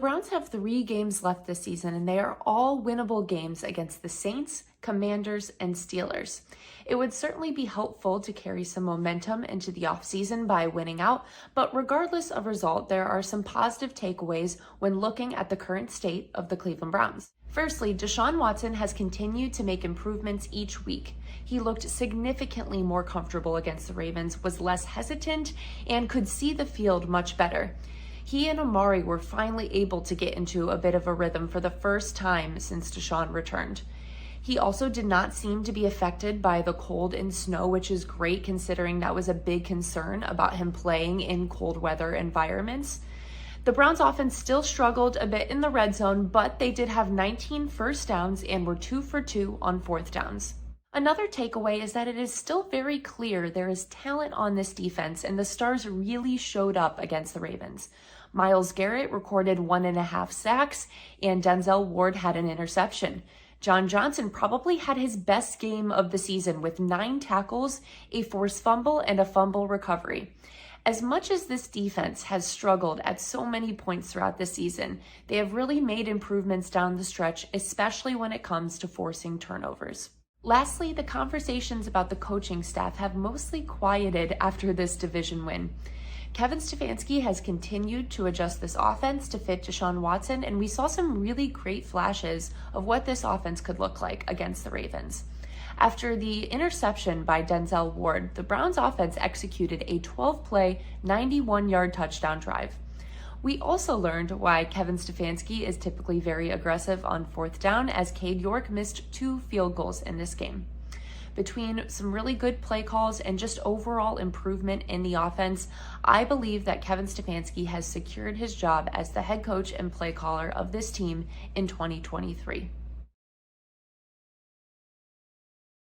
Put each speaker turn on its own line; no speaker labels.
Browns have 3 games left this season, and they are all winnable games against the Saints, Commanders, and Steelers. It would certainly be helpful to carry some momentum into the offseason by winning out, but regardless of result, there are some positive takeaways when looking at the current state of the Cleveland Browns. Firstly, Deshaun Watson has continued to make improvements each week. He looked significantly more comfortable against the Ravens, was less hesitant, and could see the field much better. He and Amari were finally able to get into a bit of a rhythm for the first time since Deshaun returned. He also did not seem to be affected by the cold and snow, which is great considering that was a big concern about him playing in cold weather environments. The Browns offense still struggled a bit in the red zone, but they did have 19 first downs and were 2 for 2 on fourth downs. Another takeaway is that it is still very clear there is talent on this defense, and the stars really showed up against the Ravens. Myles Garrett recorded 1.5 sacks, and Denzel Ward had an interception. John Johnson probably had his best game of the season with 9 tackles, a forced fumble, and a fumble recovery. As much as this defense has struggled at so many points throughout the season, they have really made improvements down the stretch, especially when it comes to forcing turnovers. Lastly, the conversations about the coaching staff have mostly quieted after this division win. Kevin Stefanski has continued to adjust this offense to fit Deshaun Watson, and we saw some really great flashes of what this offense could look like against the Ravens. After the interception by Denzel Ward, the Browns offense executed a 12-play, 91-yard touchdown drive. We also learned why Kevin Stefanski is typically very aggressive on fourth down, as Cade York missed 2 field goals in this game. Between some really good play calls and just overall improvement in the offense, I believe that Kevin Stefanski has secured his job as the head coach and play caller of this team in 2023.